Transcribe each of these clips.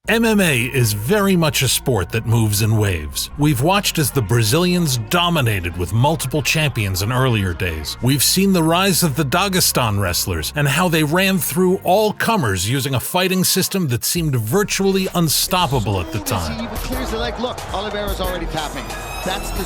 MMA is very much a sport that moves in waves. We've watched as the Brazilians dominated with multiple champions in earlier days. We've seen the rise of the Dagestan wrestlers and how they ran through all comers using a fighting system that seemed virtually unstoppable at the time. Look, Oliveira's already tapping.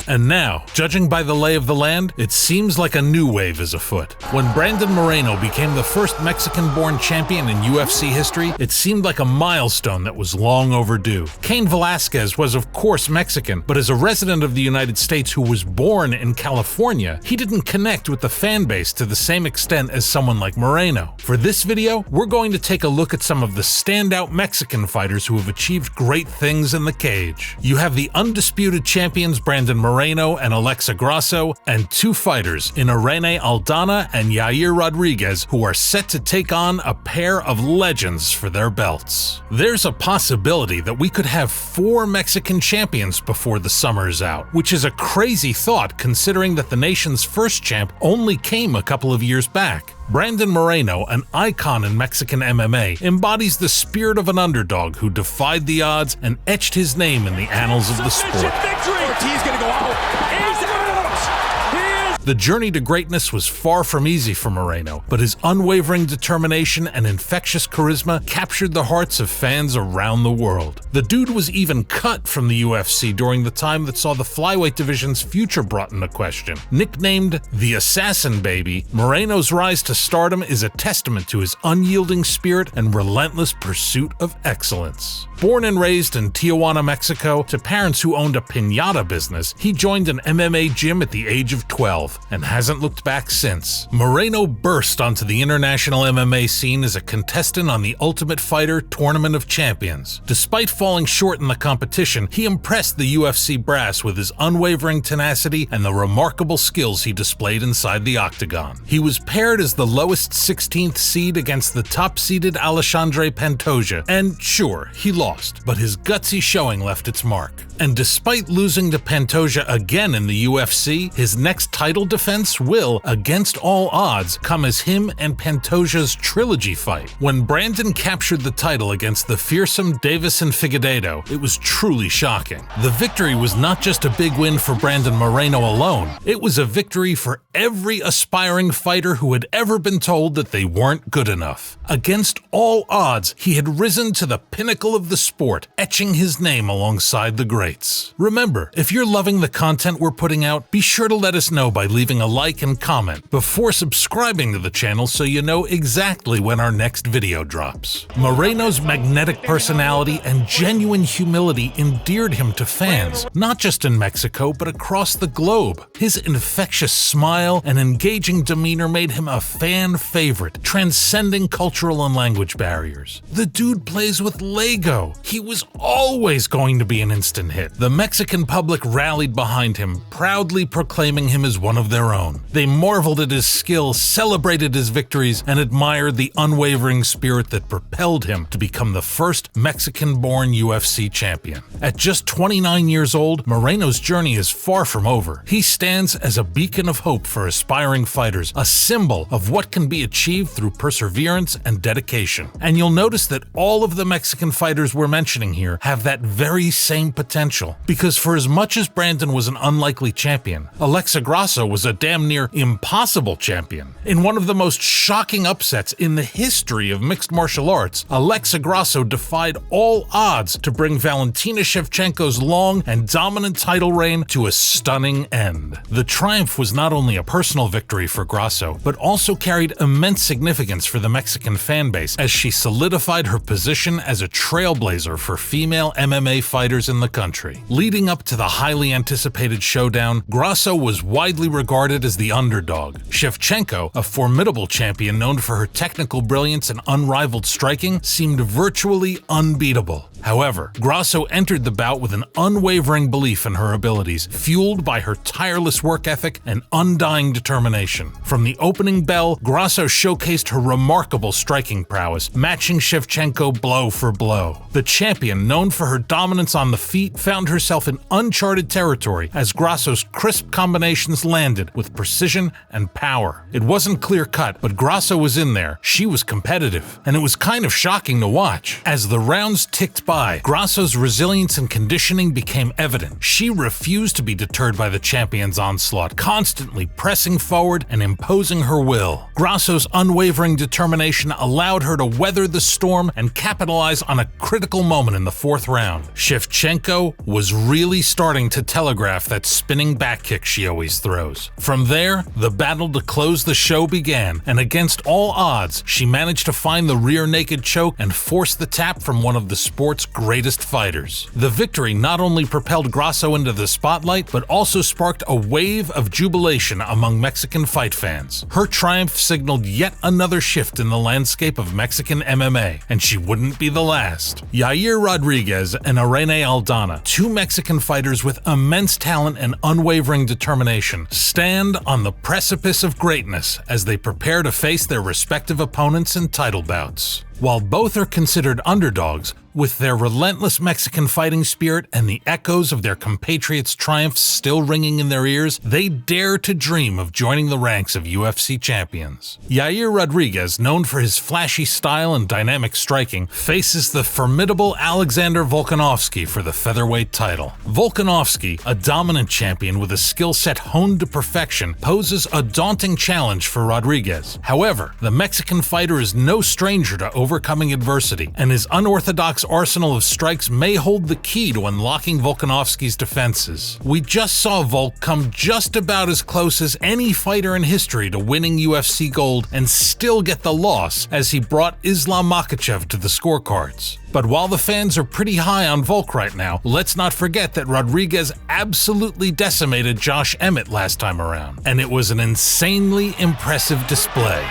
And now, judging by the lay of the land, it seems like a new wave is afoot. When Brandon Moreno became the first Mexican-born champion in UFC history, it seemed like a milestone that was long overdue. Cain Velasquez was of course Mexican, but as a resident of the United States who was born in California, he didn't connect with the fan base to the same extent as someone like Moreno. For this video, we're going to take a look at some of the standout Mexican fighters who have achieved great things in the cage. You have the undisputed champions Brandon Moreno and Alexa Grasso, and two fighters in Irene Aldana and Yair Rodriguez who are set to take on a pair of legends for their belts. There's a possibility that we could have 4 Mexican champions before the summer's out, which is a crazy thought considering that the nation's first champ only came a couple of years back. Brandon Moreno, an icon in Mexican MMA, embodies the spirit of an underdog who defied the odds and etched his name in the annals of the sport. Ortiz gonna go out. He's out. The journey to greatness was far from easy for Moreno, but his unwavering determination and infectious charisma captured the hearts of fans around the world. The dude was even cut from the UFC during the time that saw the flyweight division's future brought into question. Nicknamed the Assassin Baby, Moreno's rise to stardom is a testament to his unyielding spirit and relentless pursuit of excellence. Born and raised in Tijuana, Mexico, to parents who owned a piñata business, he joined an MMA gym at the age of 12 and hasn't looked back since. Moreno burst onto the international MMA scene as a contestant on the Ultimate Fighter Tournament of Champions. Despite falling short in the competition, he impressed the UFC brass with his unwavering tenacity and the remarkable skills he displayed inside the Octagon. He was paired as the lowest 16th seed against the top-seeded Alexandre Pantoja, and sure, he lost, but his gutsy showing left its mark. And despite losing to Pantoja again in the UFC, his next title defense will, against all odds, come as him and Pantoja's trilogy fight. When Brandon captured the title against the fearsome Davison Figueiredo, it was truly shocking. The victory was not just a big win for Brandon Moreno alone, it was a victory for every aspiring fighter who had ever been told that they weren't good enough. Against all odds, he had risen to the pinnacle of the sport, etching his name alongside the greats. Remember, if you're loving the content we're putting out, be sure to let us know by leaving a like and comment before subscribing to the channel so you know exactly when our next video drops. Moreno's magnetic personality and genuine humility endeared him to fans, not just in Mexico but across the globe. His infectious smile and engaging demeanor made him a fan favorite, transcending cultural and language barriers. The dude plays with Lego. He was always going to be an instant hit. The Mexican public rallied behind him, proudly proclaiming him as one of their own. They marveled at his skill, celebrated his victories, and admired the unwavering spirit that propelled him to become the first Mexican-born UFC champion. At just 29 years old, Moreno's journey is far from over. He stands as a beacon of hope for aspiring fighters, a symbol of what can be achieved through perseverance and dedication. And you'll notice that all of the Mexican fighters we're mentioning here have that very same potential. Because for as much as Brandon was an unlikely champion, Alexa Grasso was a damn near impossible champion. In one of the most shocking upsets in the history of mixed martial arts, Alexa Grasso defied all odds to bring Valentina Shevchenko's long and dominant title reign to a stunning end. The triumph was not only a personal victory for Grasso, but also carried immense significance for the Mexican fan base as she solidified her position as a trailblazer for female MMA fighters in the country. Leading up to the highly anticipated showdown, Grasso was widely regarded as the underdog. Shevchenko, a formidable champion known for her technical brilliance and unrivaled striking, seemed virtually unbeatable. However, Grasso entered the bout with an unwavering belief in her abilities, fueled by her tireless work ethic and undying determination. From the opening bell, Grasso showcased her remarkable striking prowess, matching Shevchenko blow for blow. The champion, known for her dominance on the feet, found herself in uncharted territory as Grasso's crisp combinations landed with precision and power. It wasn't clear-cut, but Grasso was in there. She was competitive, and it was kind of shocking to watch. As the rounds ticked by, by, Grasso's resilience and conditioning became evident. She refused to be deterred by the champion's onslaught, constantly pressing forward and imposing her will. Grasso's unwavering determination allowed her to weather the storm and capitalize on a critical moment in the fourth round. Shevchenko was really starting to telegraph that spinning back kick she always throws. From there, the battle to close the show began, and against all odds, she managed to find the rear naked choke and force the tap from one of the sport's greatest fighters. The victory not only propelled Grasso into the spotlight, but also sparked a wave of jubilation among Mexican fight fans. Her triumph signaled yet another shift in the landscape of Mexican MMA, and she wouldn't be the last. Yair Rodriguez and Irene Aldana, two Mexican fighters with immense talent and unwavering determination, stand on the precipice of greatness as they prepare to face their respective opponents in title bouts. While both are considered underdogs, with their relentless Mexican fighting spirit and the echoes of their compatriots' triumphs still ringing in their ears, they dare to dream of joining the ranks of UFC champions. Yair Rodriguez, known for his flashy style and dynamic striking, faces the formidable Alexander Volkanovski for the featherweight title. Volkanovski, a dominant champion with a skill set honed to perfection, poses a daunting challenge for Rodriguez. However, the Mexican fighter is no stranger to overcoming adversity, and his unorthodox arsenal of strikes may hold the key to unlocking Volkanovski's defenses. We just saw Volk come just about as close as any fighter in history to winning UFC gold and still get the loss as he brought Islam Makhachev to the scorecards. But while the fans are pretty high on Volk right now, let's not forget that Rodriguez absolutely decimated Josh Emmett last time around, and it was an insanely impressive display.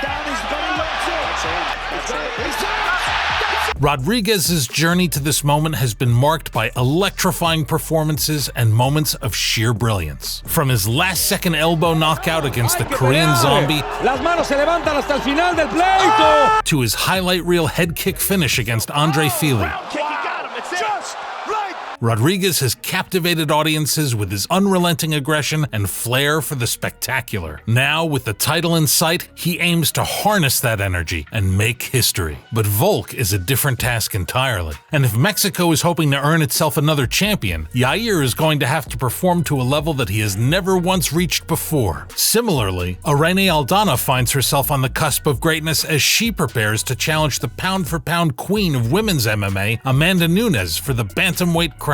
Rodriguez's journey to this moment has been marked by electrifying performances and moments of sheer brilliance. From his last-second elbow knockout against the Korean Zombie to his highlight reel head kick finish against Andre Fili, Rodriguez has captivated audiences with his unrelenting aggression and flair for the spectacular. Now, with the title in sight, he aims to harness that energy and make history. But Volk is a different task entirely. And if Mexico is hoping to earn itself another champion, Yair is going to have to perform to a level that he has never once reached before. Similarly, Irene Aldana finds herself on the cusp of greatness as she prepares to challenge the pound-for-pound queen of women's MMA, Amanda Nunes, for the bantamweight crown.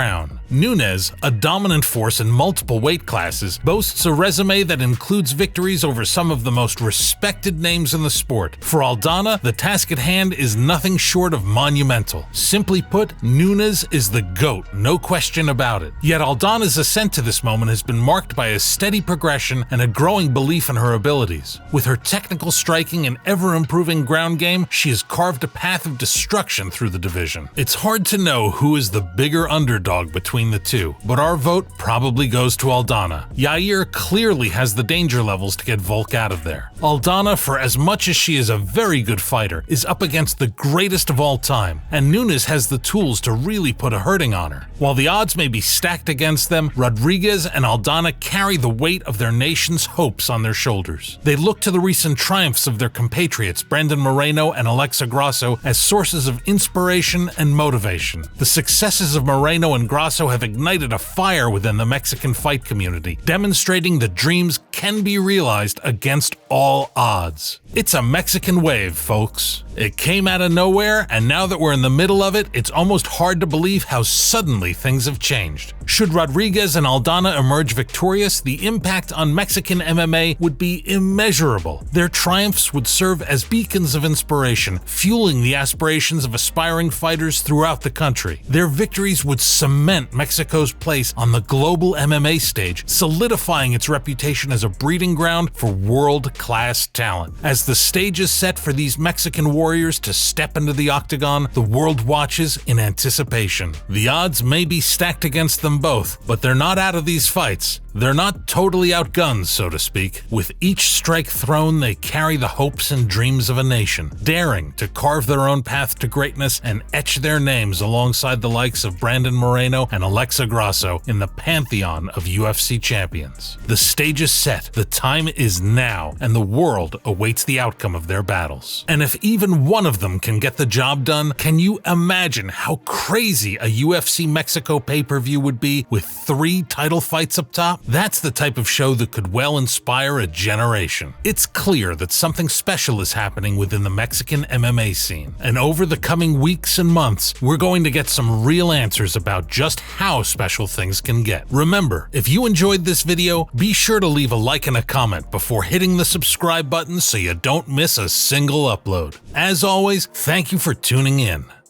Nunes, a dominant force in multiple weight classes, boasts a resume that includes victories over some of the most respected names in the sport. For Aldana, the task at hand is nothing short of monumental. Simply put, Nunes is the GOAT, no question about it. Yet Aldana's ascent to this moment has been marked by a steady progression and a growing belief in her abilities. With her technical striking and ever-improving ground game, she has carved a path of destruction through the division. It's hard to know who is the bigger underdog between the two, but our vote probably goes to Aldana. Yair clearly has the danger levels to get Volk out of there. Aldana, for as much as she is a very good fighter, is up against the greatest of all time, and Nunes has the tools to really put a hurting on her. While the odds may be stacked against them, Rodriguez and Aldana carry the weight of their nation's hopes on their shoulders. They look to the recent triumphs of their compatriots Brandon Moreno and Alexa Grasso as sources of inspiration and motivation. The successes of Moreno and Grasso have ignited a fire within the Mexican fight community, demonstrating that dreams can be realized against all odds. It's a Mexican wave, folks. It came out of nowhere, and now that we're in the middle of it, it's almost hard to believe how suddenly things have changed. Should Rodriguez and Aldana emerge victorious, the impact on Mexican MMA would be immeasurable. Their triumphs would serve as beacons of inspiration, fueling the aspirations of aspiring fighters throughout the country. Their victories would cement Mexico's place on the global MMA stage, solidifying its reputation as a breeding ground for world-class talent. As the stage is set for these Mexican warriors to step into the Octagon, the world watches in anticipation. The odds may be stacked against them them both, but they're not out of these fights. They're not totally outgunned, so to speak. With each strike thrown, they carry the hopes and dreams of a nation, daring to carve their own path to greatness and etch their names alongside the likes of Brandon Moreno and Alexa Grasso in the pantheon of UFC champions. The stage is set, the time is now, and the world awaits the outcome of their battles. And if even one of them can get the job done, can you imagine how crazy a UFC Mexico pay-per-view would be with 3 title fights up top? That's the type of show that could well inspire a generation. It's clear that something special is happening within the Mexican MMA scene, and over the coming weeks and months, we're going to get some real answers about just how special things can get. Remember, if you enjoyed this video, be sure to leave a like and a comment before hitting the subscribe button so you don't miss a single upload. As always, thank you for tuning in.